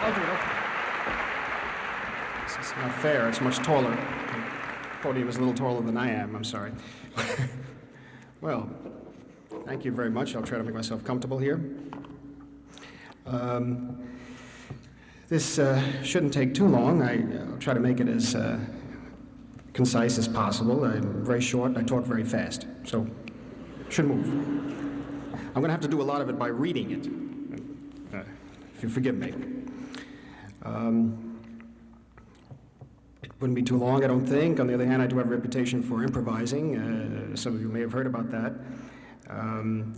I'll do it. This is not fair. It's much taller. The podium is a little taller than I am. I'm sorry. Well, thank you very much. I'll try to make myself comfortable here. This shouldn't take too long. I'll try to make it as concise as possible. I'm very short. I talk very fast. So, should move. I'm going to have to do a lot of it by reading it, if you forgive me. It wouldn't be too long, I don't think. On the other hand, I do have a reputation for improvising. Some of you may have heard about that.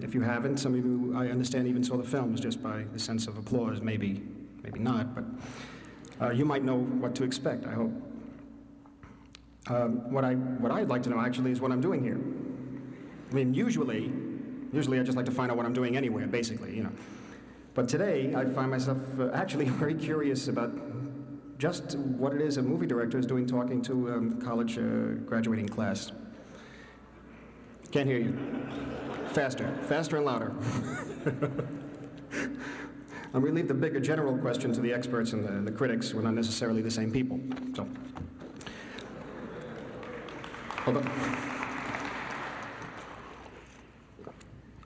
If you haven't, some of you, I understand, even saw the films just by the sense of applause. Maybe not, but you might know what to expect, I hope. What I'd like to know, actually, is what I'm doing here. I mean, usually I just like to find out what I'm doing anywhere, basically, you know. But today, I find myself actually very curious about just what it is a movie director is doing talking to a college graduating class. Can't hear you. Faster and louder. And we leave the bigger general question to the experts and the critics. We're not necessarily the same people. So,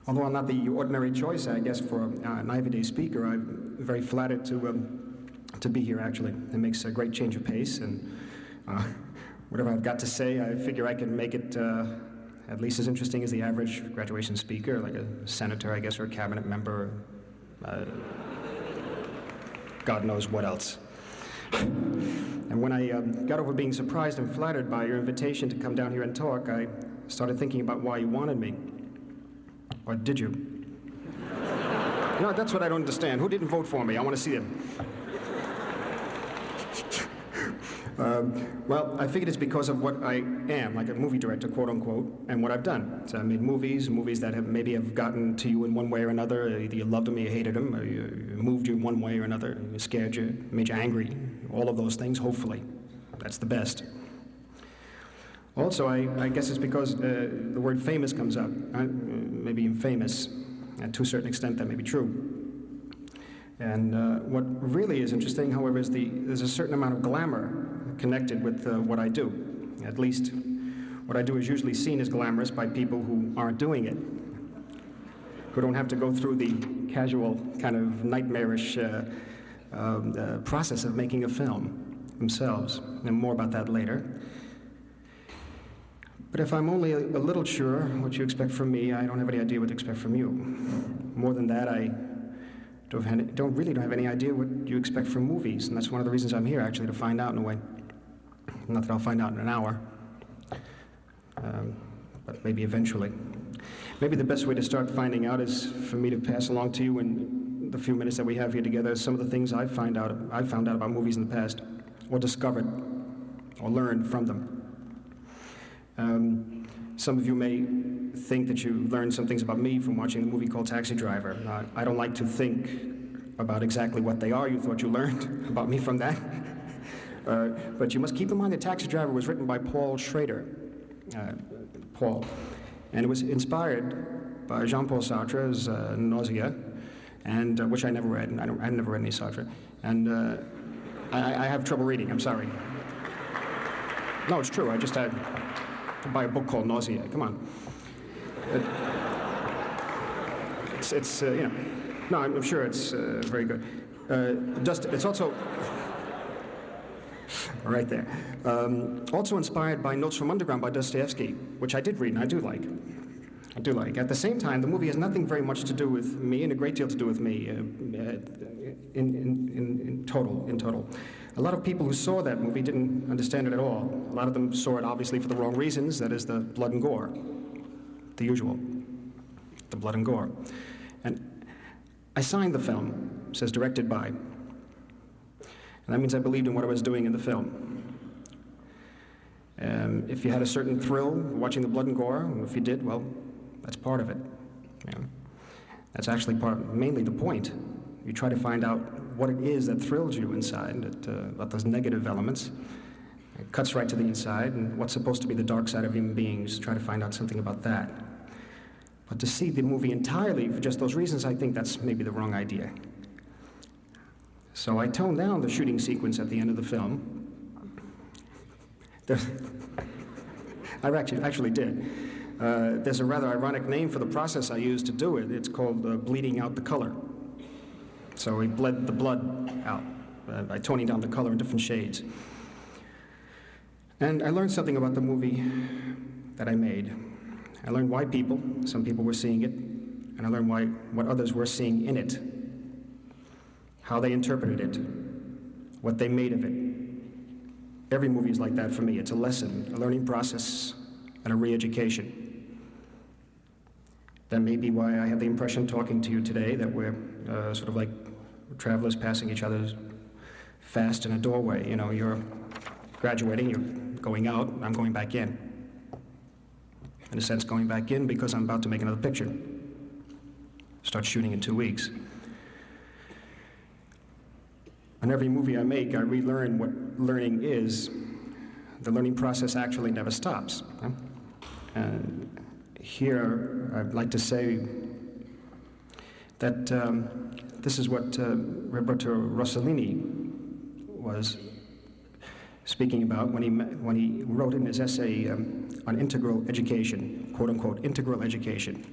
although I'm not the ordinary choice, I guess, for an Ivy Day speaker, I'm very flattered to be here, actually. It makes a great change of pace, and whatever I've got to say, I figure I can make it at least as interesting as the average graduation speaker, like a senator, I guess, or a cabinet member, God knows what else. And when I got over being surprised and flattered by your invitation to come down here and talk, I started thinking about why you wanted me. Or did you? No, that's what I don't understand. Who didn't vote for me? I want to see them. Well, I figured it's because of what I am, like a movie director, quote unquote, and what I've done. So I made movies that have maybe gotten to you in one way or another. Either you loved them or you hated them, or you moved you in one way or another, scared you, made you angry. All of those things, hopefully. That's the best. Also, I guess it's because the word famous comes up. Maybe infamous. And to a certain extent, that may be true. And what really is interesting, however, is there's a certain amount of glamour connected with what I do. At least, what I do is usually seen as glamorous by people who aren't doing it, who don't have to go through the casual, kind of nightmarish process of making a film themselves. And more about that later. But if I'm only a little sure what you expect from me, I don't have any idea what to expect from you. More than that, I don't really have any idea what you expect from movies, and that's one of the reasons I'm here, actually, to find out in a way. Not that I'll find out in an hour, but maybe eventually. Maybe the best way to start finding out is for me to pass along to you in the few minutes that we have here together some of the things I've found out about movies in the past, or discovered, or learned from them. Some of you may think that you learned some things about me from watching the movie called Taxi Driver. I don't like to think about exactly what they are. You thought you learned about me from that. But you must keep in mind that Taxi Driver was written by Paul Schrader. Paul. And it was inspired by Jean-Paul Sartre's Nausea, and which I never read, and I never read any Sartre. And I have trouble reading, I'm sorry. No, it's true, I just had to buy a book called Nausea. Come on. It's you know, no, I'm sure it's very good. It's also right there. Also inspired by Notes from Underground by Dostoevsky, which I did read and I do like. At the same time, the movie has nothing very much to do with me, and a great deal to do with me. In total. A lot of people who saw that movie didn't understand it at all. A lot of them saw it obviously for the wrong reasons, that is the blood and gore. The usual. The blood and gore. And I signed the film, it says directed by. And that means I believed in what I was doing in the film. If you had a certain thrill watching the blood and gore, and if you did, well, that's part of it. You know? That's actually mainly the point. You try to find out what it is that thrills you inside, about those negative elements. It cuts right to the inside, and what's supposed to be the dark side of human beings, try to find out something about that. But to see the movie entirely for just those reasons, I think that's maybe the wrong idea. So I toned down the shooting sequence at the end of the film. I actually did. There's a rather ironic name for the process I used to do it. It's called bleeding out the color. So we bled the blood out by toning down the color in different shades. And I learned something about the movie that I made. I learned why some people were seeing it, and I learned what others were seeing in it, how they interpreted it, what they made of it. Every movie is like that for me. It's a lesson, a learning process, and a re-education. That may be why I have the impression talking to you today that we're sort of like travelers passing each other fast in a doorway. You know, you're graduating, you're going out, I'm going back in. In a sense, going back in because I'm about to make another picture. Start shooting in 2 weeks. On every movie I make, I relearn what learning is. The learning process actually never stops. And here, I'd like to say that this is what Roberto Rossellini was speaking about when he wrote in his essay on integral education, quote unquote, integral education.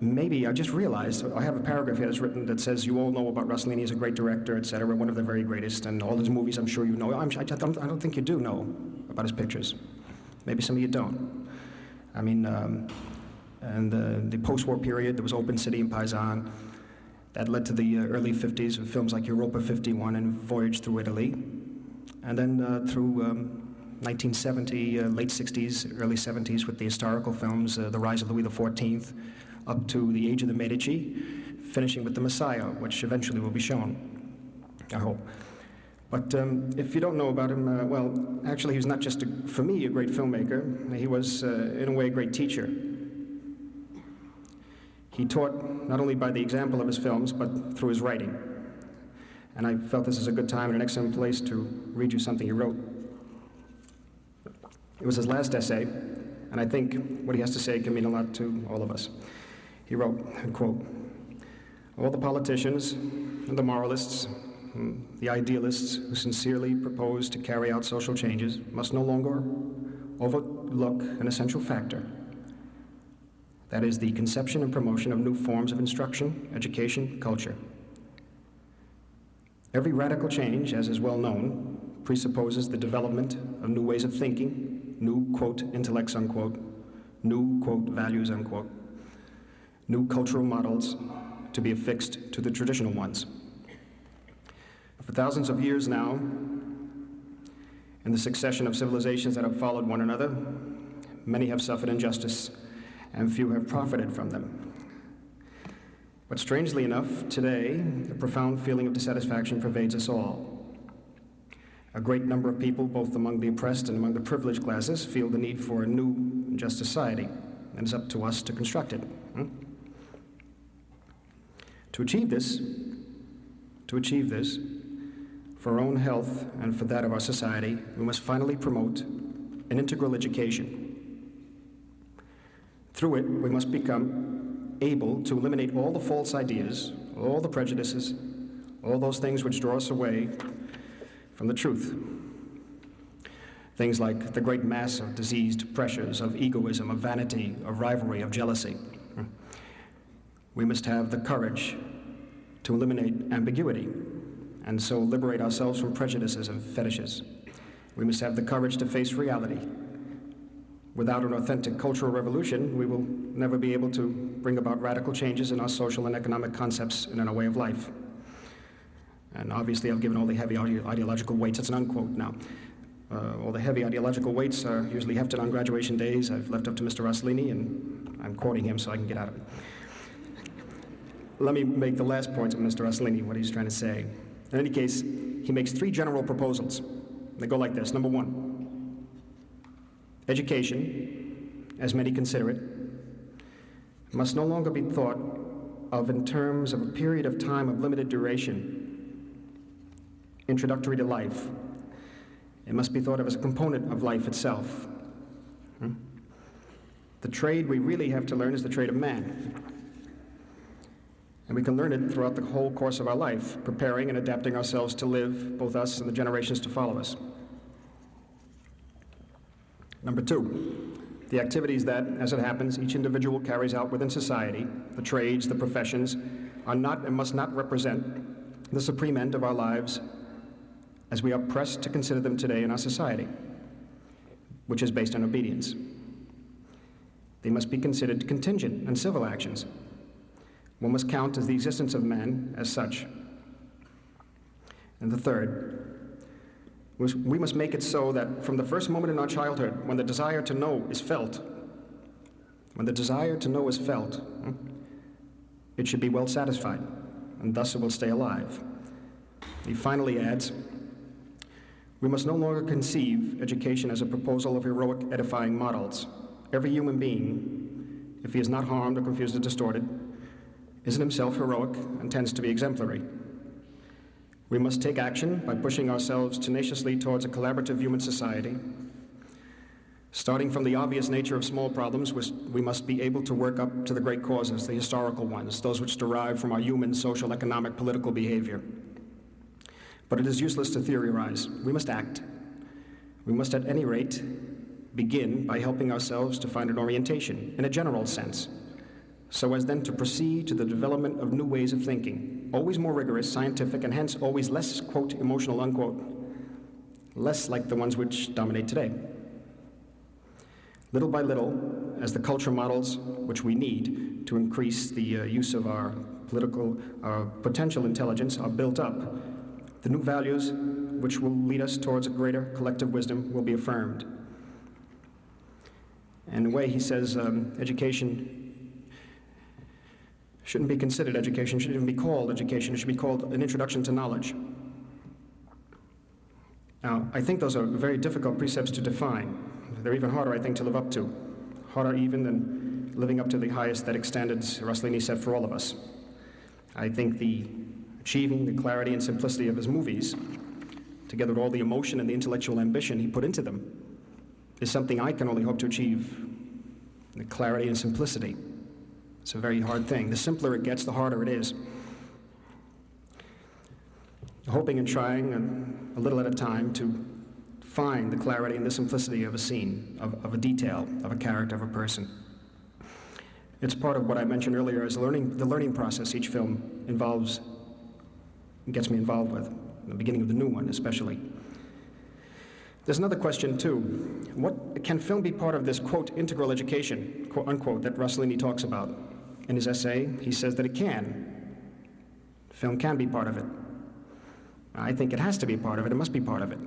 Maybe I just realized, I have a paragraph here that's written that says, you all know about Rossellini as a great director, etc., one of the very greatest, and all his movies I'm sure you know. I don't think you do know about his pictures. Maybe some of you don't. I mean, and the post-war period, there was Open City and Paisan. That led to the early 50s with films like Europa 51 and Voyage Through Italy. And then through 1970, late 60s, early 70s with the historical films, The Rise of Louis XIV, up to The Age of the Medici, finishing with The Messiah, which eventually will be shown, I hope. But if you don't know about him, well, actually he was not just, for me, a great filmmaker. He was, in a way, a great teacher. He taught not only by the example of his films, but through his writing. And I felt this is a good time and an excellent place to read you something he wrote. It was his last essay, and I think what he has to say can mean a lot to all of us. He wrote, quote, all the politicians and the moralists, the idealists who sincerely propose to carry out social changes must no longer overlook an essential factor. That is the conception and promotion of new forms of instruction, education, culture. Every radical change, as is well known, presupposes the development of new ways of thinking, new, quote, intellects, unquote, new, quote, values, unquote, new cultural models to be affixed to the traditional ones. For thousands of years now, in the succession of civilizations that have followed one another, many have suffered injustice, and few have profited from them. But strangely enough, today, a profound feeling of dissatisfaction pervades us all. A great number of people, both among the oppressed and among the privileged classes, feel the need for a new and just society, and it's up to us to construct it. To achieve this, for our own health and for that of our society, we must finally promote an integral education. Through it, we must become able to eliminate all the false ideas, all the prejudices, all those things which draw us away from the truth. Things like the great mass of diseased pressures, of egoism, of vanity, of rivalry, of jealousy. We must have the courage to eliminate ambiguity and so liberate ourselves from prejudices and fetishes. We must have the courage to face reality. Without an authentic cultural revolution, we will never be able to bring about radical changes in our social and economic concepts and in our way of life. And obviously, I've given all the heavy ideological weights. It's an unquote now. All the heavy ideological weights are usually hefted on graduation days. I've left up to Mr. Rossellini, and I'm quoting him so I can get out of it. Let me make the last point of Mr. Rossellini, what he's trying to say. In any case, he makes 3 general proposals. They go like this. Number 1. Education, as many consider it, must no longer be thought of in terms of a period of time of limited duration, introductory to life. It must be thought of as a component of life itself. The trade we really have to learn is the trade of man. And we can learn it throughout the whole course of our life, preparing and adapting ourselves to live, both us and the generations to follow us. Number two, the activities that, as it happens, each individual carries out within society, the trades, the professions, are not and must not represent the supreme end of our lives as we are pressed to consider them today in our society, which is based on obedience. They must be considered contingent and civil actions. One must count as the existence of man as such. And the third, we must make it so that from the first moment in our childhood, when the desire to know is felt, it should be well satisfied, and thus it will stay alive. He finally adds, we must no longer conceive education as a proposal of heroic, edifying models. Every human being, if he is not harmed or confused or distorted, is in himself heroic and tends to be exemplary. We must take action by pushing ourselves tenaciously towards a collaborative human society. Starting from the obvious nature of small problems, we must be able to work up to the great causes, the historical ones, those which derive from our human, social, economic, political behavior. But it is useless to theorize. We must act. We must, at any rate, begin by helping ourselves to find an orientation, in a general sense, so as then to proceed to the development of new ways of thinking, always more rigorous, scientific, and hence always less, quote, emotional, unquote, less like the ones which dominate today. Little by little, as the culture models which we need to increase the use of our potential intelligence are built up, the new values which will lead us towards a greater collective wisdom will be affirmed. And in a way, he says, education shouldn't be considered education, shouldn't even be called education, it should be called an introduction to knowledge. Now, I think those are very difficult precepts to define. They're even harder, I think, to live up to. Harder even than living up to the high aesthetic standards Rossellini set for all of us. I think achieving the clarity and simplicity of his movies, together with all the emotion and the intellectual ambition he put into them, is something I can only hope to achieve. The clarity and simplicity. It's a very hard thing. The simpler it gets, the harder it is. Hoping and trying a little at a time to find the clarity and the simplicity of a scene, of a detail, of a character, of a person. It's part of what I mentioned earlier as the learning process each film gets me involved with, the beginning of the new one especially. There's another question too. What can film be part of this, quote, integral education, quote, unquote, that Rossellini talks about? In his essay, he says that it can. Film can be part of it. I think it has to be part of it. It must be part of it.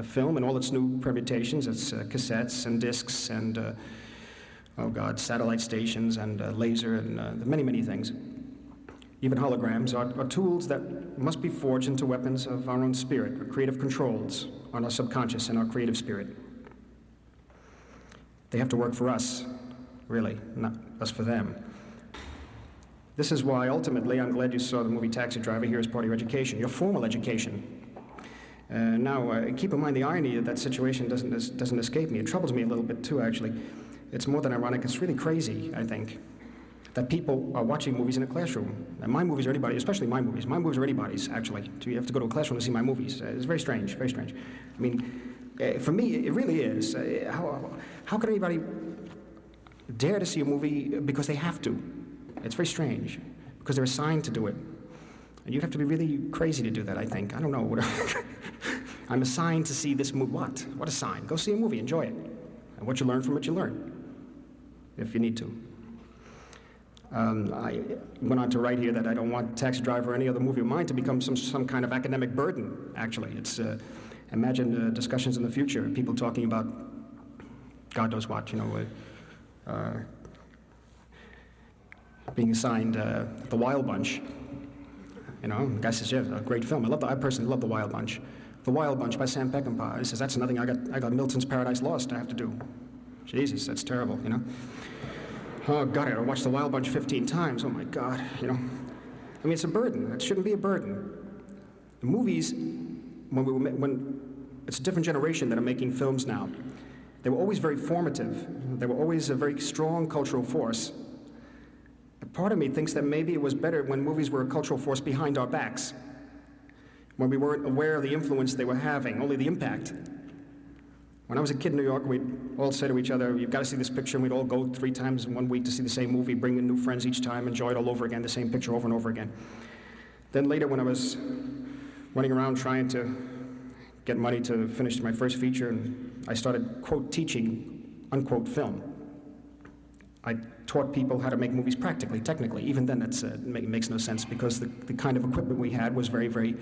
Film and all its new permutations, its cassettes and discs and, satellite stations and laser and many, many things. Even holograms are tools that must be forged into weapons of our own spirit, or creative controls on our subconscious and our creative spirit. They have to work for us, really, not us for them. This is why, ultimately, I'm glad you saw the movie Taxi Driver here as part of your education, your formal education. Now, keep in mind the irony of that situation doesn't escape me. It troubles me a little bit, too, actually. It's more than ironic. It's really crazy, I think, that people are watching movies in a classroom. And my movies are anybody's, especially my movies. My movies are anybody's, actually. So you have to go to a classroom to see my movies. It's very strange, very strange. I mean, for me, it really is. How can anybody dare to see a movie because they have to? It's very strange, because they're assigned to do it. And you'd have to be really crazy to do that, I think. I don't know. I'm assigned to see this movie. What? What assigned? Go see a movie, enjoy it. And what you learn from it, you learn, if you need to. I went on to write here that I don't want Taxi Driver or any other movie of mine to become some kind of academic burden, actually. It's, imagine discussions in the future, people talking about God knows what, being assigned The Wild Bunch. The guy says, yeah, a great film. I personally love The Wild Bunch. The Wild Bunch by Sam Peckinpah. He says, that's nothing, I got Milton's Paradise Lost I have to do. Jesus, that's terrible, Oh, God, I gotta watch The Wild Bunch 15 times. Oh, my God, I mean, it's a burden. It shouldn't be a burden. The movies, when it's a different generation that are making films now, they were always very formative. They were always a very strong cultural force, part of me thinks that maybe it was better when movies were a cultural force behind our backs, when we weren't aware of the influence they were having, only the impact. When I was a kid in New York, we'd all say to each other, "You've got to see this picture," and we'd all go 3 times in 1 week to see the same movie, bring in new friends each time, enjoy it all over again, the same picture over and over again. Then later, when I was running around trying to get money to finish my first feature, and I started, quote, teaching, unquote, film. I taught people how to make movies practically, technically. Even then, it makes no sense because the kind of equipment we had was very, very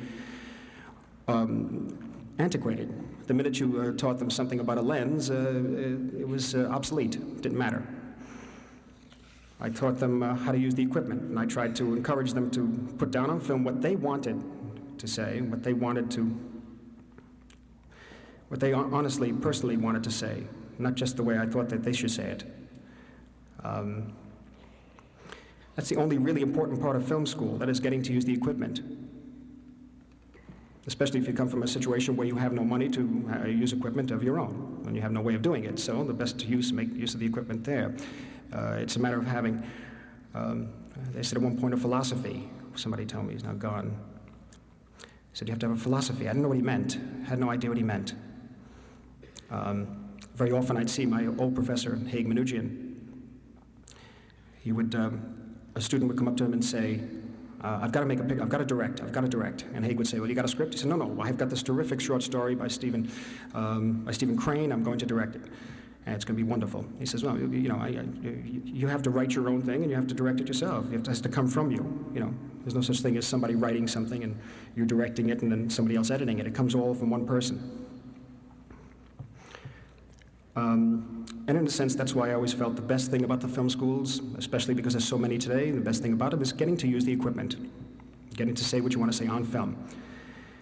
antiquated. The minute you taught them something about a lens, it was obsolete. It didn't matter. I taught them how to use the equipment, and I tried to encourage them to put down on film what they wanted to say, what they honestly, personally wanted to say, not just the way I thought that they should say it. That's the only really important part of film school, that is getting to use the equipment. Especially if you come from a situation where you have no money to use equipment of your own, and you have no way of doing it. So the best make use of the equipment there. It's a matter of having, they said at one point, a philosophy. Somebody told me, he's now gone. He said, "You have to have a philosophy." I didn't know what he meant. I had no idea what he meant. Very often I'd see my old professor, Haig Manoogian. He would, a student would come up to him and say, I've got to make a picture, I've got to direct. And Haig would say, "Well, you got a script?" He said, No, I've got this terrific short story by Stephen Crane, I'm going to direct it. And it's going to be wonderful. He says, "Well, you have to write your own thing and you have to direct it yourself. It has to come from you. There's no such thing as somebody writing something and you're directing it and then somebody else editing it. It comes all from one person." And in a sense, that's why I always felt the best thing about the film schools, especially because there's so many today, the best thing about it is getting to use the equipment, getting to say what you want to say on film.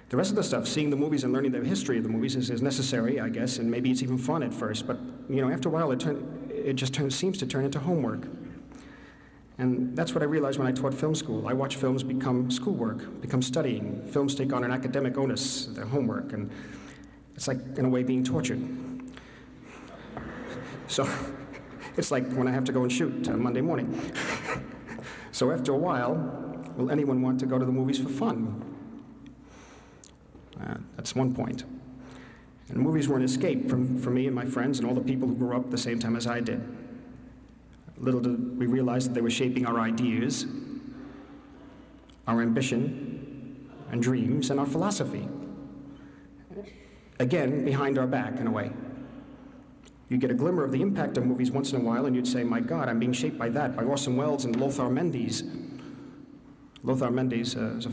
The rest of the stuff, seeing the movies and learning the history of the movies is necessary, I guess, and maybe it's even fun at first, but after a while it just seems to turn into homework. And that's what I realized when I taught film school. I watch films become schoolwork, become studying. Films take on an academic onus, their homework, and it's like, in a way, being tortured. So it's like when I have to go and shoot on Monday morning. So after a while, will anyone want to go to the movies for fun? That's one point. And movies were an escape for me and my friends and all the people who grew up at the same time as I did. Little did we realize that they were shaping our ideas, our ambition and dreams, and our philosophy. Again, behind our back, in a way. You get a glimmer of the impact of movies once in a while, and you'd say, "My God, I'm being shaped by that," by Orson Welles and Lothar Mendes. Lothar Mendes is a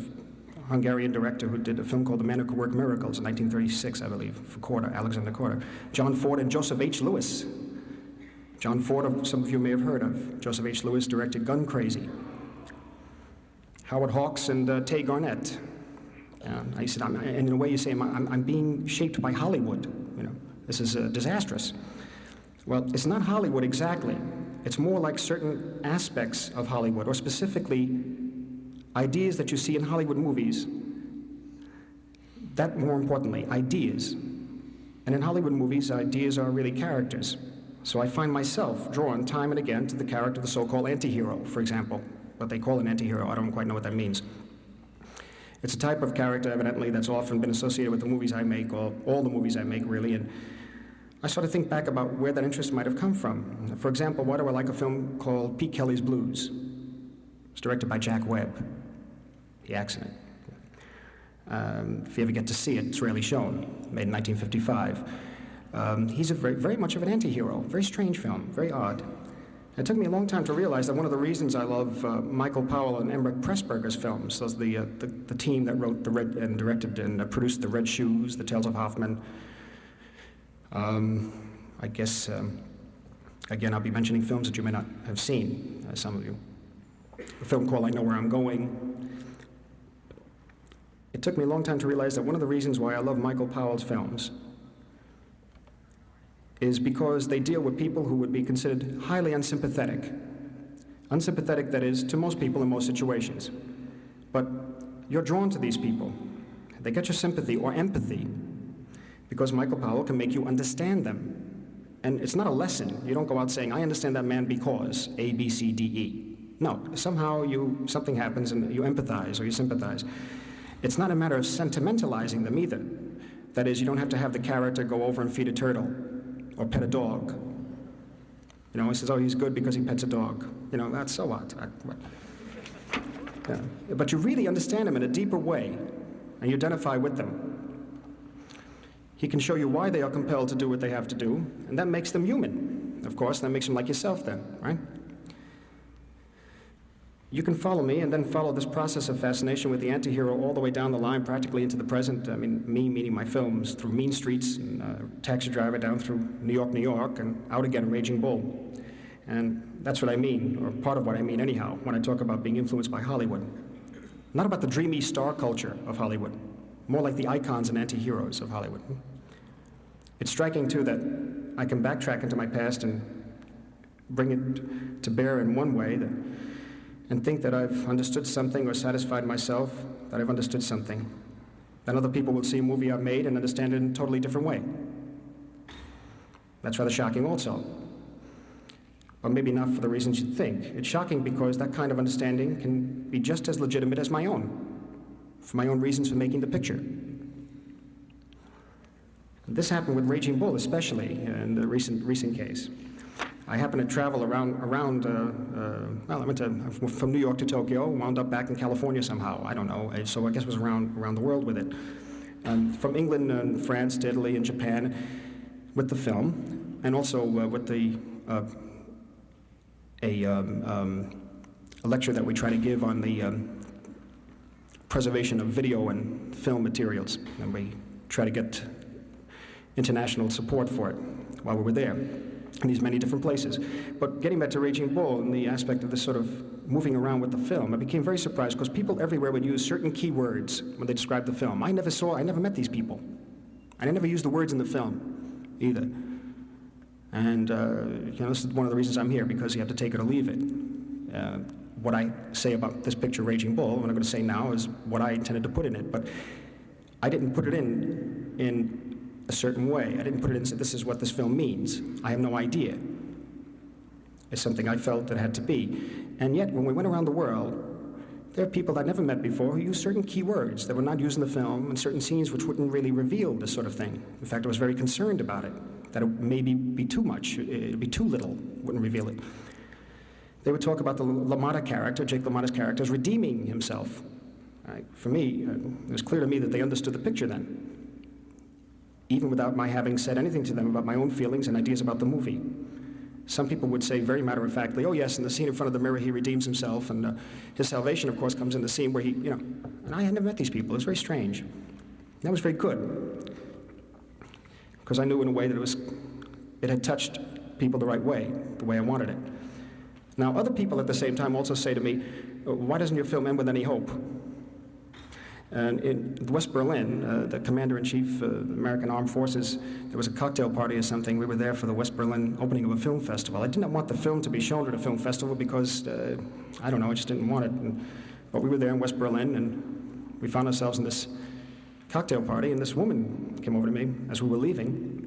Hungarian director who did a film called The Man Who Could Work Miracles in 1936, I believe, for Alexander Korda. John Ford and Joseph H. Lewis. John Ford, some of you may have heard of. Joseph H. Lewis directed Gun Crazy. Howard Hawks and Tay Garnett. I said, and in a way you say, I'm being shaped by Hollywood. This is disastrous. Well, it's not Hollywood exactly. It's more like certain aspects of Hollywood, or specifically ideas that you see in Hollywood movies. That, more importantly, ideas. And in Hollywood movies, ideas are really characters. So I find myself drawn time and again to the character of the so-called anti-hero, for example. What they call an anti-hero, I don't quite know what that means. It's a type of character, evidently, that's often been associated with the movies I make, or all the movies I make, really, and I sort of think back about where that interest might have come from. For example, why do I like a film called Pete Kelly's Blues? It's directed by Jack Webb. He acts in it. If you ever get to see it, it's rarely shown. Made in 1955. He's very much of an anti-hero. Very strange film, very odd. It took me a long time to realize that one of the reasons I love Michael Powell and Emmerich Pressburger's films, those the team that wrote and directed and produced The Red Shoes, The Tales of Hoffman. I guess, again, I'll be mentioning films that you may not have seen, some of you. A film called I Know Where I'm Going. It took me a long time to realize that one of the reasons why I love Michael Powell's films is because they deal with people who would be considered highly unsympathetic. Unsympathetic, that is, to most people in most situations. But you're drawn to these people. They get your sympathy or empathy because Michael Powell can make you understand them. And it's not a lesson. You don't go out saying, "I understand that man because A, B, C, D, E." No, somehow something happens and you empathize or you sympathize. It's not a matter of sentimentalizing them either. That is, you don't have to have the character go over and feed a turtle or pet a dog. You know, he says, oh, he's good because he pets a dog. You know, that's so what? Yeah. But you really understand him in a deeper way, and you identify with them. He can show you why they are compelled to do what they have to do, and that makes them human. Of course, that makes them like yourself then, right? You can follow me and then follow this process of fascination with the anti-hero all the way down the line, practically into the present. I mean, me meaning my films, through Mean Streets and Taxi Driver, down through New York, New York, and out again, Raging Bull. And that's what I mean, or part of what I mean anyhow, when I talk about being influenced by Hollywood. Not about the dreamy star culture of Hollywood, more like the icons and anti-heroes of Hollywood. It's striking, too, that I can backtrack into my past and bring it to bear in one way, and think that I've understood something or satisfied myself, that I've understood something. Then other people will see a movie I've made and understand it in a totally different way. That's rather shocking also. But maybe not for the reasons you'd think. It's shocking because that kind of understanding can be just as legitimate as my own, for my own reasons for making the picture. This happened with Raging Bull, especially in the recent case. I happened to travel around well, I went from New York to Tokyo, wound up back in California somehow, I don't know, so I guess it was around the world with it. From England and France to Italy and Japan with the film, and also with a lecture that we try to give on the preservation of video and film materials, and we try to get international support for it while we were there, in these many different places. But getting back to Raging Bull and the aspect of this sort of moving around with the film, I became very surprised because people everywhere would use certain key words when they described the film. I never met these people. I never used the words in the film either. And you know, this is one of the reasons I'm here, because you have to take it or leave it. What I say about this picture, Raging Bull, what I'm going to say now is what I intended to put in it. But I didn't put it in a certain way. I didn't put it in and say, this is what this film means. I have no idea. It's something I felt that had to be. And yet, when we went around the world, there are people that I never met before who used certain key words that were not used in the film, and certain scenes which wouldn't really reveal this sort of thing. In fact, I was very concerned about it, that it maybe be too much, it'd be too little, wouldn't reveal it. They would talk about the LaMotta character, Jake LaMotta's character, as redeeming himself. For me, it was clear to me that they understood the picture then, even without my having said anything to them about my own feelings and ideas about the movie. Some people would say very matter-of-factly, oh yes, in the scene in front of the mirror he redeems himself, and his salvation, of course, comes in the scene where he, you know, and I had never met these people. It was very strange. That was very good, because I knew in a way that it had touched people the right way I wanted it. Now, other people at the same time also say to me, why doesn't your film end with any hope? And in West Berlin, the commander-in-chief of the American Armed Forces, there was a cocktail party or something. We were there for the West Berlin opening of a film festival. I did not want the film to be shown at a film festival because, I don't know, I just didn't want it. But we were there in West Berlin, and we found ourselves in this cocktail party, and this woman came over to me as we were leaving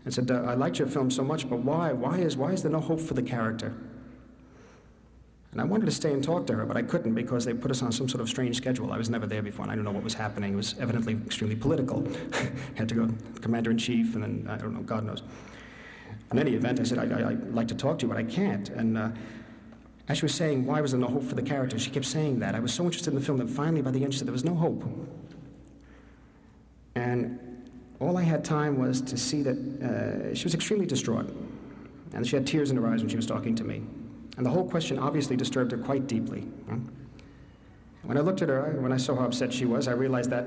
and said, I liked your film so much, but why is there no hope for the character? And I wanted to stay and talk to her, but I couldn't because they put us on some sort of strange schedule. I was never there before, and I didn't know what was happening. It was evidently extremely political. Had to go commander-in-chief, and then, I don't know, God knows. In any event, I said, I'd like to talk to you, but I can't. And as she was saying, why was there no hope for the character, she kept saying that. I was so interested in the film that finally, by the end, she said there was no hope. And all I had time was to see that she was extremely distraught, and she had tears in her eyes when she was talking to me. And the whole question obviously disturbed her quite deeply. When I looked at her, when I saw how upset she was, I realized that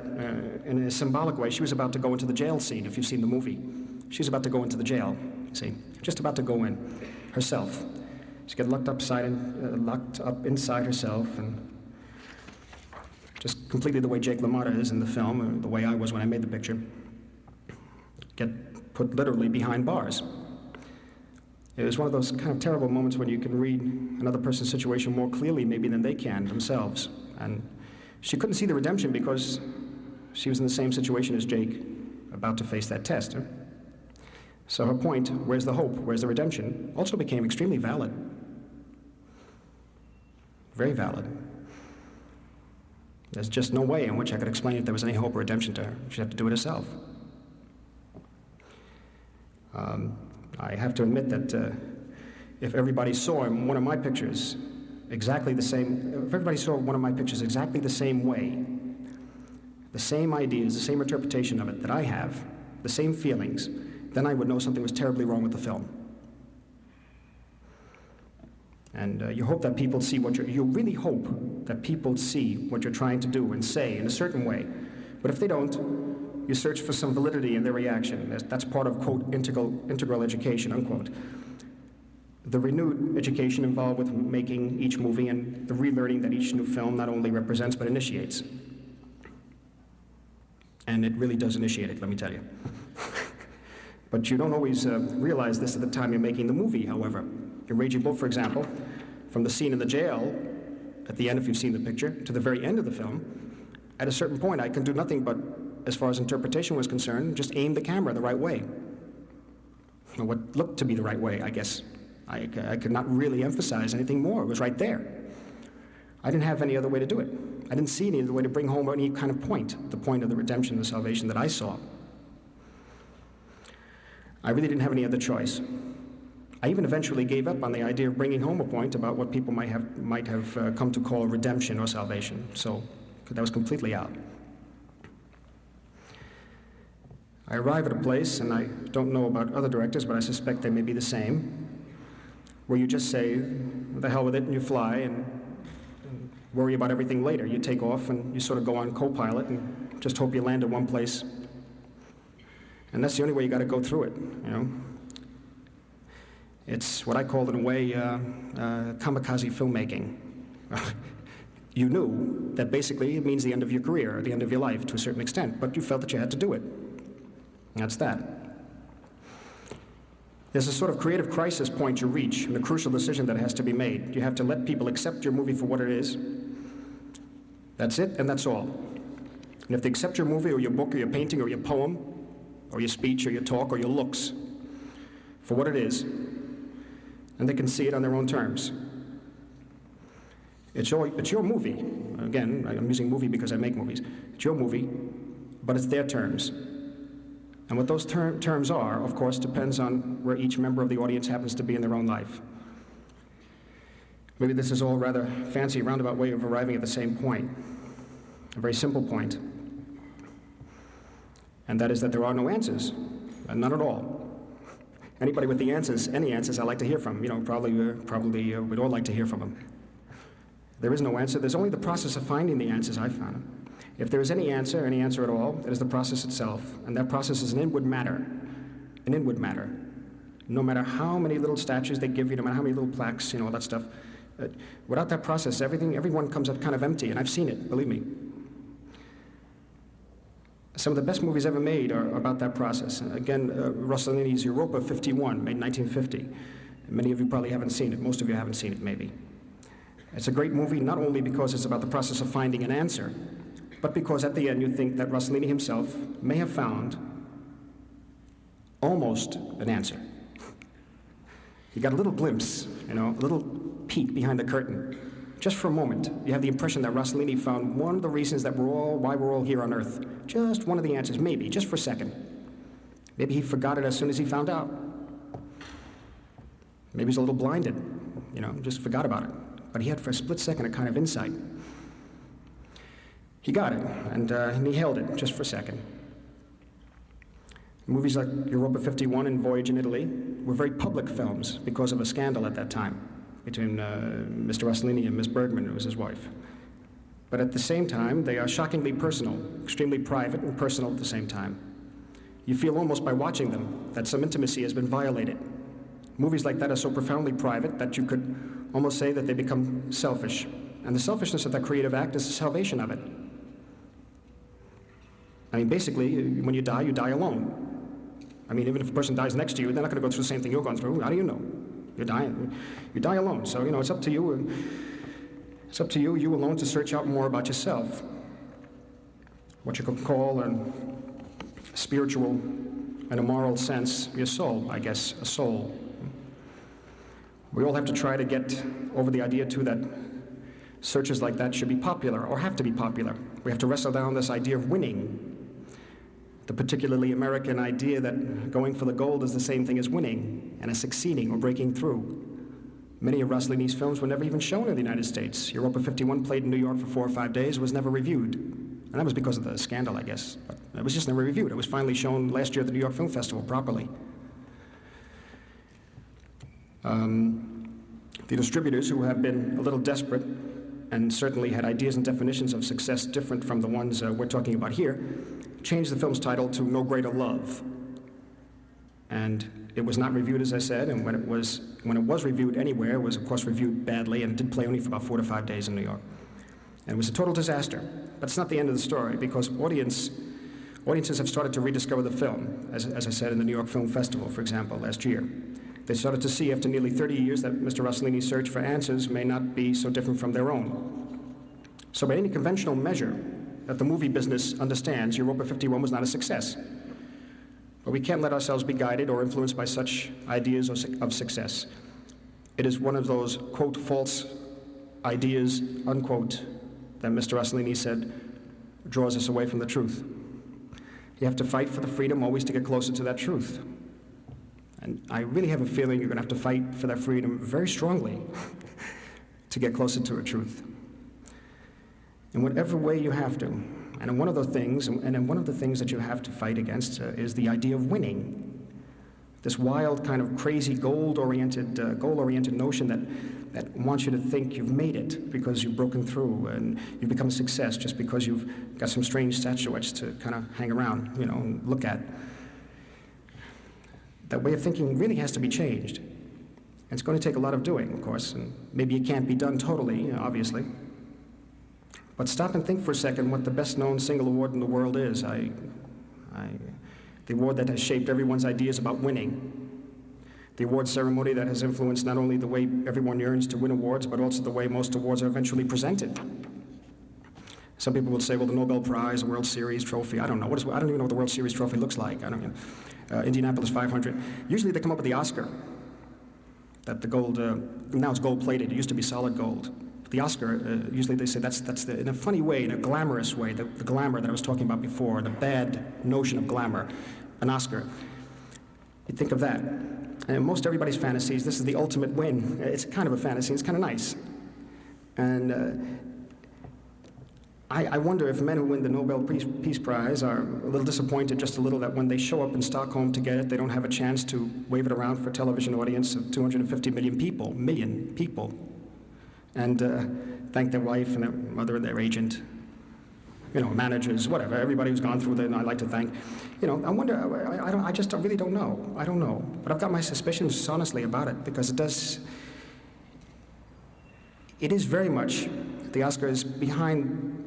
in a symbolic way, she was about to go into the jail scene, if you've seen the movie. She was about to go into the jail, you see, just about to go in, herself. She got locked up inside herself, and just completely the way Jake LaMotta is in the film, or the way I was when I made the picture, get put literally behind bars. It was one of those kind of terrible moments when you can read another person's situation more clearly maybe than they can themselves. And she couldn't see the redemption because she was in the same situation as Jake, about to face that test. So her point, where's the hope, where's the redemption, also became extremely valid. Very valid. There's just no way in which I could explain if there was any hope or redemption to her. She'd have to do it herself. I have to admit that if everybody saw one of my pictures exactly the same, if everybody saw one of my pictures exactly the same way, the same ideas, the same interpretation of it that I have, the same feelings, then I would know something was terribly wrong with the film. And you hope that people see what you really hope that people see what you're trying to do and say in a certain way. But if they don't, you search for some validity in their reaction. That's part of, quote, integral education, unquote. The renewed education involved with making each movie and the relearning that each new film not only represents but initiates. And it really does initiate it, let me tell you. But you don't always realize this at the time you're making the movie, however. In Raging Bull, for example, from the scene in the jail, at the end, if you've seen the picture, to the very end of the film, at a certain point I can do nothing but, as far as interpretation was concerned, just aim the camera the right way. Or what looked to be the right way, I guess. I could not really emphasize anything more. It was right there. I didn't have any other way to do it. I didn't see any other way to bring home any kind of point, the point of the redemption, the salvation that I saw. I really didn't have any other choice. I even eventually gave up on the idea of bringing home a point about what people might have come to call redemption or salvation. So that was completely out. I arrive at a place, and I don't know about other directors, but I suspect they may be the same, where you just say, the hell with it, and you fly, and worry about everything later. You take off, and you sort of go on co-pilot, and just hope you land in one place. And that's the only way you got to go through it, you know. It's what I call, in a way, kamikaze filmmaking. You knew that basically it means the end of your career, or the end of your life to a certain extent, but you felt that you had to do it. That's that. There's a sort of creative crisis point you reach, and a crucial decision that has to be made. You have to let people accept your movie for what it is. That's it, and that's all. And if they accept your movie, or your book, or your painting, or your poem, or your speech, or your talk, or your looks for what it is, and they can see it on their own terms. It's your movie. Again, I'm using movie because I make movies. It's your movie, but it's their terms. And what those terms are, of course, depends on where each member of the audience happens to be in their own life. Maybe this is all rather fancy, roundabout way of arriving at the same point, a very simple point. And that is that there are no answers, none at all. Anybody with the answers, any answers, I like to hear from. You know, probably we'd all like to hear from them. There is no answer. There's only the process of finding the answers. I found them. If there is any answer at all, it is the process itself. And that process is an inward matter. An inward matter. No matter how many little statues they give you, no matter how many little plaques, you know, all that stuff, without that process, everyone comes up kind of empty. And I've seen it, believe me. Some of the best movies ever made are about that process. Again, Rossellini's Europa 51, made in 1950. Many of you probably haven't seen it. Most of you haven't seen it, maybe. It's a great movie, not only because it's about the process of finding an answer, but because at the end you think that Rossellini himself may have found almost an answer. You got a little glimpse, you know, a little peek behind the curtain. Just for a moment, you have the impression that Rossellini found one of the reasons that why we're all here on Earth. Just one of the answers, maybe, just for a second. Maybe he forgot it as soon as he found out. Maybe he's a little blinded, you know, just forgot about it. But he had for a split second a kind of insight. He got it, and he held it just for a second. Movies like Europa 51 and Voyage in Italy were very public films because of a scandal at that time between Mr. Rossellini and Miss Bergman, who was his wife. But at the same time, they are shockingly personal, extremely private and personal at the same time. You feel almost by watching them that some intimacy has been violated. Movies like that are so profoundly private that you could almost say that they become selfish. And the selfishness of that creative act is the salvation of it. I mean, basically, when you die alone. I mean, even if a person dies next to you, they're not going to go through the same thing you're going through. How do you know? You're dying. You die alone. So, you know, it's up to you. It's up to you, you alone, to search out more about yourself. What you could call a spiritual, in a moral sense, your soul, I guess, a soul. We all have to try to get over the idea, too, that Searches like that should be popular, or have to be popular. We have to wrestle down this idea of winning, the particularly American idea that going for the gold is the same thing as winning and as succeeding or breaking through. Many of Rossellini's films were never even shown in the United States. Europa 51 played in New York for 4 or 5 days, was never reviewed. And that was because of the scandal, I guess. But it was just never reviewed. It was finally shown last year at the New York Film Festival properly. The distributors, who have been a little desperate and certainly had ideas and definitions of success different from the ones we're talking about here, changed the film's title to No Greater Love. And it was not reviewed, as I said, and when it was reviewed anywhere, it was of course reviewed badly, and it did play only for about 4 to 5 days in New York. And it was a total disaster. But it's not the end of the story, because audiences have started to rediscover the film, as I said, in the New York Film Festival, for example, last year. They started to see after nearly 30 years that Mr. Rossellini's search for answers may not be so different from their own. So by any conventional measure that the movie business understands, Europa 51 was not a success. But we can't let ourselves be guided or influenced by such ideas of success. It is one of those, quote, false ideas, unquote, that Mr. Rossellini said draws us away from the truth. You have to fight for the freedom always to get closer to that truth. And I really have a feeling you're going to have to fight for that freedom very strongly to get closer to a truth. In whatever way you have to. And one of the things that you have to fight against is the idea of winning. This wild kind of crazy goal-oriented notion that wants you to think you've made it because you've broken through and you've become a success just because you've got some strange statuettes to kind of hang around, and look at. That way of thinking really has to be changed. And it's going to take a lot of doing, of course, and maybe it can't be done totally, obviously. But stop and think for a second what the best-known single award in the world is. The award that has shaped everyone's ideas about winning. The award ceremony that has influenced not only the way everyone yearns to win awards, but also the way most awards are eventually presented. Some people would say, well, the Nobel Prize, the World Series trophy, I don't know. I don't even know what the World Series trophy looks like. I don't know. Indianapolis 500. Usually they come up with the Oscar. That the gold, now it's gold-plated. It used to be solid gold. The Oscar, usually they say that's in a funny way, in a glamorous way, the glamour that I was talking about before, the bad notion of glamour, an Oscar. You think of that. And in most everybody's fantasies, this is the ultimate win. It's kind of a fantasy. It's kind of nice. And I wonder if men who win the Nobel Peace Prize are a little disappointed, just a little, that when they show up in Stockholm to get it, they don't have a chance to wave it around for a television audience of 250 million people, and thank their wife and their mother and their agent, managers, whatever, everybody who's gone through there, I'd like to thank. I wonder, I really don't know. I don't know. But I've got my suspicions, honestly, about it, because it is very much, the Oscar is behind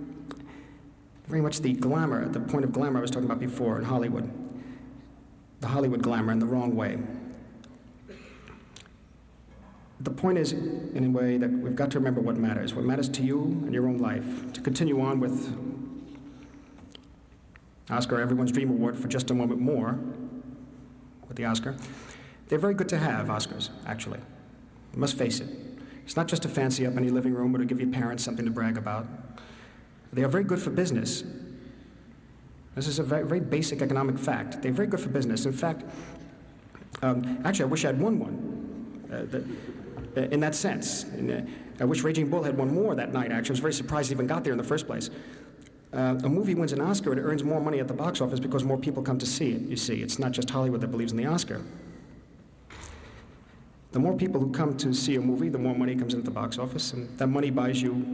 very much the glamour, the point of glamour I was talking about before in Hollywood. The Hollywood glamour in the wrong way. The point is, in a way, that we've got to remember what matters to you and your own life. To continue on with Oscar, everyone's dream award, for just a moment more, with the Oscar. They're very good to have, Oscars, actually. You must face it. It's not just to fancy up any living room or to give your parents something to brag about. They are very good for business. This is a very, very basic economic fact. They're very good for business. In fact, actually, I wish I'd won one. In that sense. I wish Raging Bull had won more that night, actually. I was very surprised it even got there in the first place. A movie wins an Oscar, it earns more money at the box office because more people come to see it, you see. It's not just Hollywood that believes in the Oscar. The more people who come to see a movie, the more money comes into the box office, and that money buys you,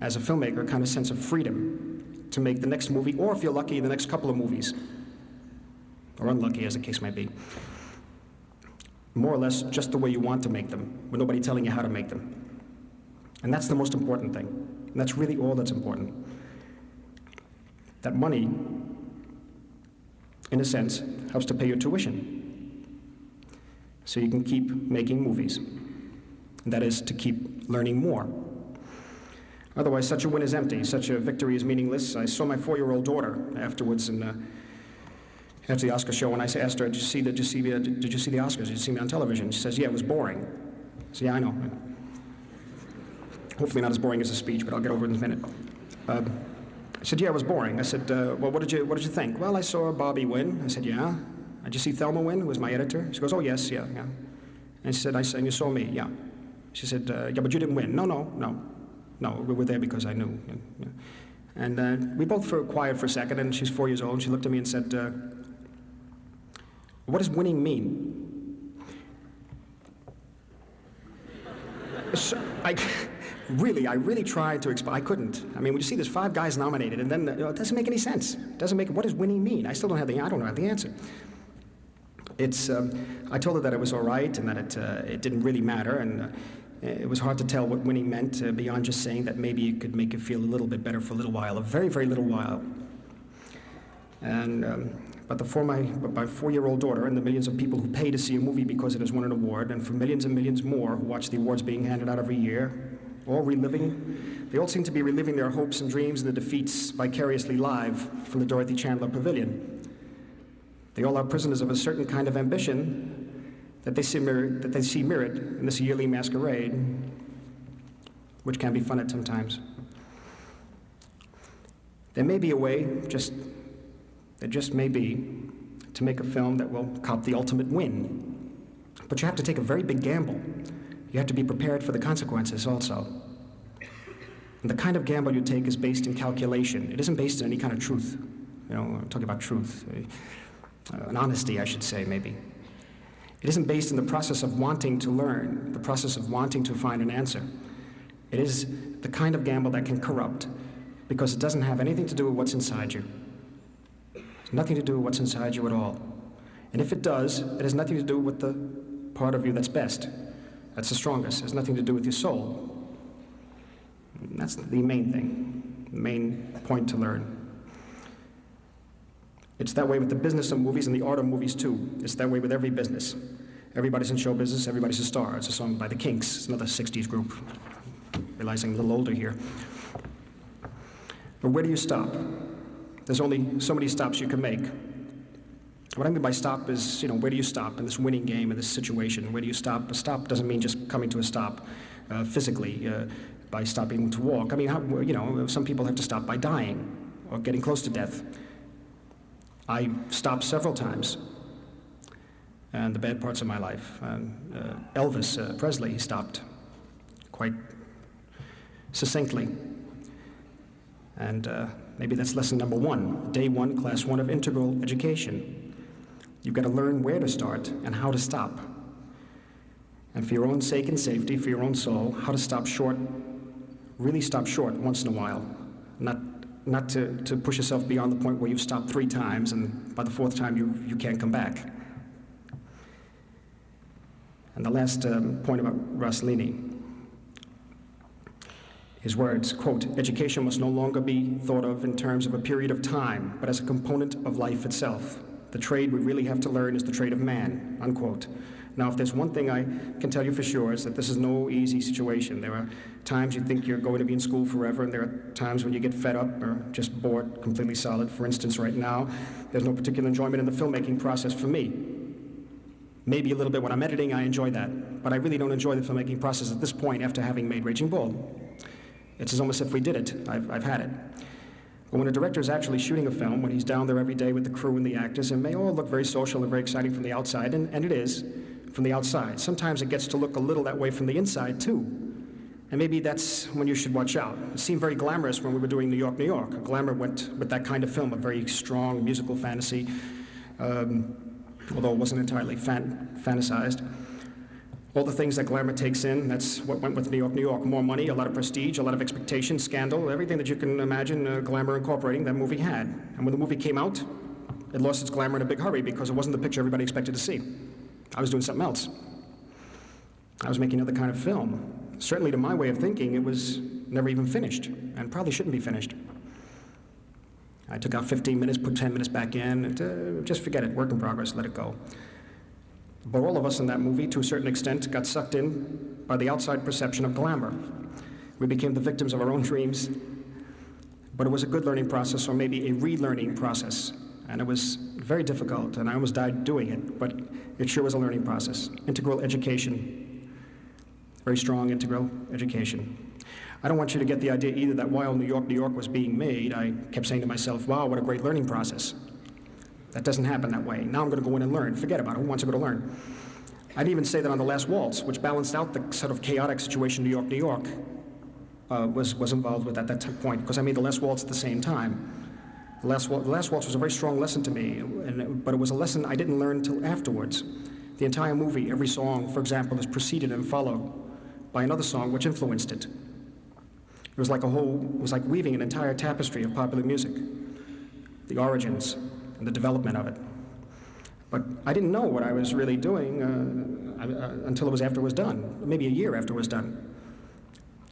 as a filmmaker, a kind of sense of freedom to make the next movie, or if you're lucky, the next couple of movies, or unlucky, as the case may be. More or less just the way you want to make them, with nobody telling you how to make them. And that's the most important thing. And that's really all that's important. That money, in a sense, helps to pay your tuition. So you can keep making movies. And that is to keep learning more. Otherwise, such a win is empty. Such a victory is meaningless. I saw my 4-year-old daughter afterwards, after the Oscar show, and I asked her, did you see the Oscars? Did you see me on television? She says, yeah, it was boring. I said, yeah, I know. Hopefully not as boring as a speech, but I'll get over it in a minute. I said, yeah, it was boring. I said, well, what did you think? Well, I saw Bobby win. I said, yeah. Did you see Thelma win, who was my editor? She goes, oh, yes, yeah. And she said, and you saw me, yeah. She said, yeah, but you didn't win. No, we were there because I knew. Yeah. And we both were quiet for a second, and she's 4 years old, and she looked at me and said, what does winning mean? So, I really tried to explain. I couldn't. I mean, when you see there's 5 guys nominated, and then it doesn't make any sense. What does winning mean? I don't have the answer. I told her that it was all right, and that it didn't really matter, and it was hard to tell what winning meant beyond just saying that maybe it could make you feel a little bit better for a little while, a very, very little while. And but for my 4-year-old daughter and the millions of people who pay to see a movie because it has won an award, and for millions and millions more who watch the awards being handed out every year, they all seem to be reliving their hopes and dreams and the defeats vicariously live from the Dorothy Chandler Pavilion. They all are prisoners of a certain kind of ambition that they see mirrored in this yearly masquerade, which can be fun at times. There may be a way, there just may be, to make a film that will cop the ultimate win. But you have to take a very big gamble. You have to be prepared for the consequences also. And the kind of gamble you take is based in calculation. It isn't based in any kind of truth. I'm talking about truth. An honesty, I should say, maybe. It isn't based in the process of wanting to learn, the process of wanting to find an answer. It is the kind of gamble that can corrupt because it doesn't have anything to do with what's inside you. It's nothing to do with what's inside you at all. And if it does, it has nothing to do with the part of you that's best, that's the strongest. It has nothing to do with your soul. And that's the main thing, the main point to learn. It's that way with the business of movies and the art of movies too. It's that way with every business. Everybody's in show business, everybody's a star. It's a song by the Kinks. It's another 60s group. Realizing a little older here. But where do you stop? There's only so many stops you can make. What I mean by stop is, where do you stop in this winning game, in this situation? Where do you stop? A stop doesn't mean just coming to a stop physically by stopping to walk. I mean, some people have to stop by dying or getting close to death. I stopped several times, and the bad parts of my life. Elvis Presley, he stopped quite succinctly. And maybe that's lesson number 1, day 1, class 1 of integral education. You've got to learn where to start and how to stop. And for your own sake and safety, for your own soul, how to stop short, really stop short once in a while, not to push yourself beyond the point where you've stopped 3 times and by the 4th time you can't come back. And the last point about Rossellini, his words, quote, education must no longer be thought of in terms of a period of time, but as a component of life itself. The trade we really have to learn is the trade of man, unquote. Now, if there's one thing I can tell you for sure, is that this is no easy situation. There are times you think you're going to be in school forever, and there are times when you get fed up or just bored, completely solid. For instance, right now, there's no particular enjoyment in the filmmaking process for me. Maybe a little bit when I'm editing, I enjoy that. But I really don't enjoy the filmmaking process at this point after having made Raging Bull. It's almost as if we did it. I've had it. But when a director is actually shooting a film, when he's down there every day with the crew and the actors, it may all look very social and very exciting from the outside, and it is from the outside. Sometimes it gets to look a little that way from the inside, too. And maybe that's when you should watch out. It seemed very glamorous when we were doing New York, New York. Glamour went with that kind of film, a very strong musical fantasy, although it wasn't entirely fantasized. All the things that glamour takes in, that's what went with New York, New York. More money, a lot of prestige, a lot of expectation, scandal, everything that you can imagine Glamour incorporating, that movie had. And when the movie came out, it lost its glamour in a big hurry because it wasn't the picture everybody expected to see. I was doing something else. I was making another kind of film. Certainly to my way of thinking, it was never even finished, and probably shouldn't be finished. I took out 15 minutes, put 10 minutes back in, and just forget it, work in progress, let it go. But all of us in that movie, to a certain extent, got sucked in by the outside perception of glamour. We became the victims of our own dreams, but it was a good learning process, or maybe a relearning process. And it was very difficult, and I almost died doing it, but it sure was a learning process. Integral education, very strong integral education. I don't want you to get the idea either that while New York, New York was being made, I kept saying to myself, wow, what a great learning process. That doesn't happen that way. Now I'm going to go in and learn. Forget about it. Who wants to go to learn? I didn't even say that on The Last Waltz, which balanced out the sort of chaotic situation New York, New York was involved with at that point, because I made The Last Waltz at the same time. The Last Waltz was a very strong lesson to me, but it was a lesson I didn't learn until afterwards. The entire movie, every song, for example, is preceded and followed by another song which influenced it. It was like weaving an entire tapestry of popular music, the origins and the development of it. But I didn't know what I was really doing until it was after it was done, maybe a year after it was done.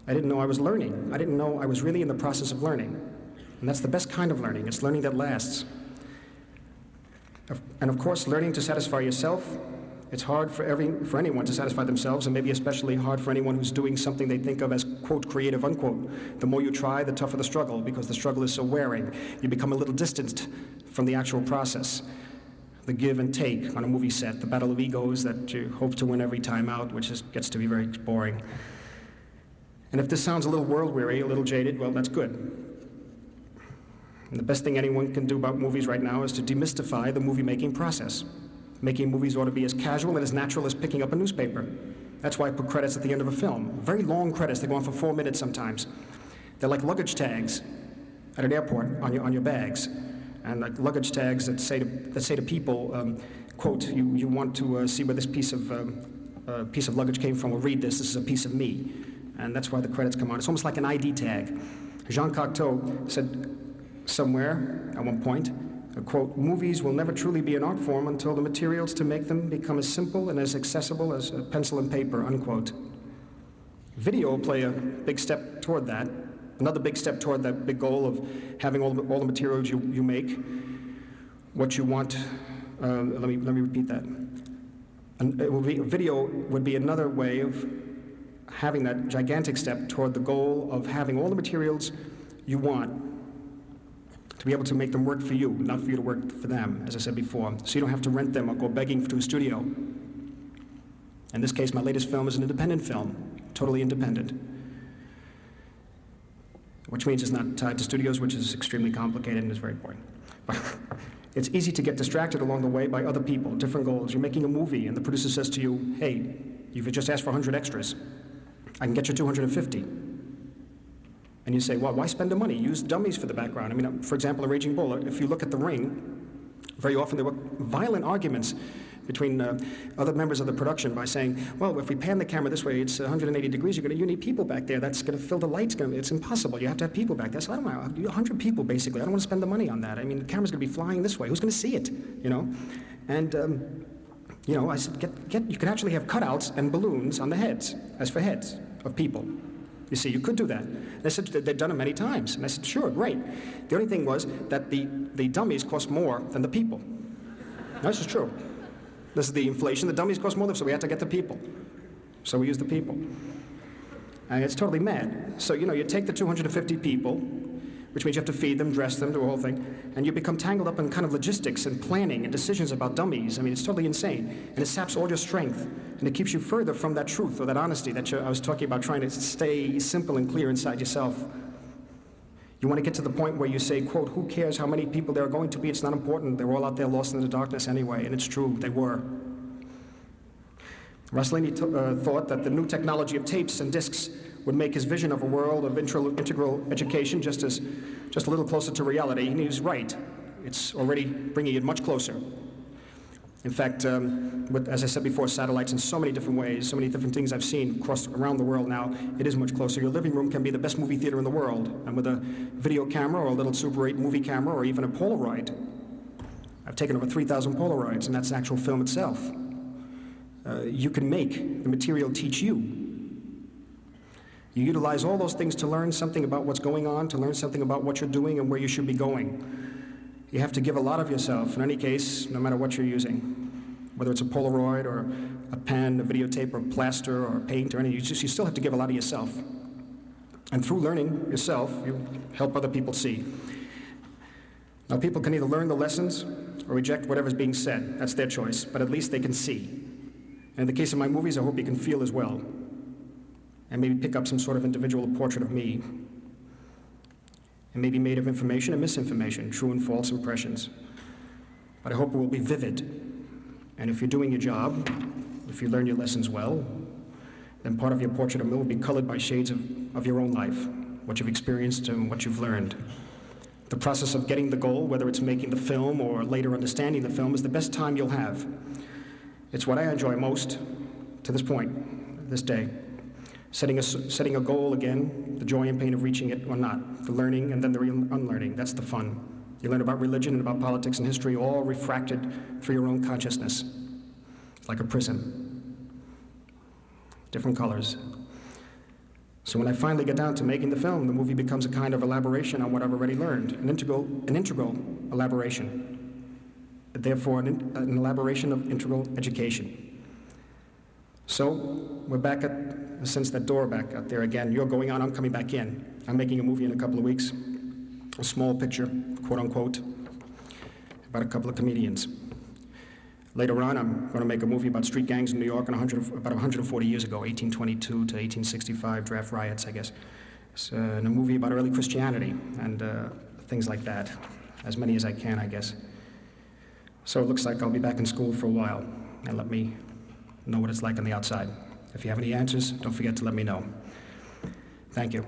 I didn't know I was learning. I didn't know I was really in the process of learning. And that's the best kind of learning. It's learning that lasts. And of course, learning to satisfy yourself, it's hard for anyone to satisfy themselves, and maybe especially hard for anyone who's doing something they think of as, quote, creative, unquote. The more you try, the tougher the struggle, because the struggle is so wearing. You become a little distanced from the actual process. The give and take on a movie set, the battle of egos that you hope to win every time out, which gets to be very boring. And if this sounds a little world-weary, a little jaded, well, that's good. And the best thing anyone can do about movies right now is to demystify the movie-making process. Making movies ought to be as casual and as natural as picking up a newspaper. That's why I put credits at the end of a film. Very long credits, they go on for 4 minutes sometimes. They're like luggage tags at an airport on your bags. And like luggage tags that say to people, quote, you want to see where this piece of luggage came from, well, read this is a piece of me. And that's why the credits come on. It's almost like an ID tag. Jean Cocteau said somewhere at one point, quote, movies will never truly be an art form until the materials to make them become as simple and as accessible as a pencil and paper, unquote. Video will play a big step toward that, another big step toward that big goal of having all the materials you make, what you want. Let me repeat that. Video would be another way of having that gigantic step toward the goal of having all the materials you want to be able to make them work for you, not for you to work for them, as I said before. So you don't have to rent them or go begging to a studio. In this case, my latest film is an independent film, totally independent, which means it's not tied to studios, which is extremely complicated and is very boring. It's easy to get distracted along the way by other people, different goals. You're making a movie, and the producer says to you, hey, you've just asked for 100 extras. I can get you 250. And you say, well, why spend the money? Use dummies for the background. I mean, for example, a Raging Bull, if you look at The Ring, very often there were violent arguments between other members of the production by saying, well, if we pan the camera this way, it's 180 degrees, you need people back there. That's going to fill the lights. It's impossible. You have to have people back there. So I don't know, 100 people, basically. I don't want to spend the money on that. I mean, the camera's going to be flying this way. Who's going to see it, you know? And, you know, I said, you can actually have cutouts and balloons on the heads, as for heads of people. You see, you could do that. And they said they'd done it many times. And I said, sure, great. The only thing was that the dummies cost more than the people. No, this is true. This is the inflation. The dummies cost more, so we had to get the people. So we used the people. And it's totally mad. So, you know, you take the 250 people, which means you have to feed them, dress them, do a whole thing, and you become tangled up in kind of logistics and planning and decisions about dummies. I mean, it's totally insane. And it saps all your strength, and it keeps you further from that truth or that honesty that I was talking about, trying to stay simple and clear inside yourself. You want to get to the point where you say, quote, who cares how many people there are going to be? It's not important. They're all out there lost in the darkness anyway. And it's true, they were. Rossellini thought that the new technology of tapes and discs would make his vision of a world of integral education just a little closer to reality, and he was right. It's already bringing it much closer. In fact, as I said before, satellites in so many different ways, so many different things I've seen around the world now, it is much closer. Your living room can be the best movie theater in the world, and with a video camera or a little Super 8 movie camera or even a Polaroid. I've taken over 3,000 Polaroids, and that's the actual film itself. You can make the material teach you. You utilize all those things to learn something about what's going on, to learn something about what you're doing and where you should be going. You have to give a lot of yourself, in any case, no matter what you're using. Whether it's a Polaroid or a pen, a videotape, or plaster, or paint, or anything, you still have to give a lot of yourself. And through learning yourself, you help other people see. Now, people can either learn the lessons or reject whatever's being said. That's their choice, but at least they can see. And in the case of my movies, I hope you can feel as well. and maybe pick up some sort of individual portrait of me. It may be made of information and misinformation, true and false impressions. But I hope it will be vivid. And if you're doing your job, if you learn your lessons well, then part of your portrait of me will be colored by shades of your own life, what you've experienced and what you've learned. The process of getting the goal, whether it's making the film or later understanding the film, is the best time you'll have. It's what I enjoy most to this point, this day. Setting a goal again, the joy and pain of reaching it or not, the learning and then the unlearning, that's the fun. You learn about religion and about politics and history, all refracted through your own consciousness. It's like a prism, different colors. So when I finally get down to making the film, the movie becomes a kind of elaboration on what I've already learned, an integral elaboration. Therefore, an elaboration of integral education. So we're back since that door back out there again. You're going on, I'm coming back in. I'm making a movie in a couple of weeks, a small picture, quote unquote, about a couple of comedians. Later on, I'm going to make a movie about street gangs in New York about 140 years ago, 1822 to 1865, draft riots, I guess. And a movie about early Christianity and things like that, as many as I can, I guess. So it looks like I'll be back in school for a while, and let me know what it's like on the outside. If you have any answers, don't forget to let me know. Thank you.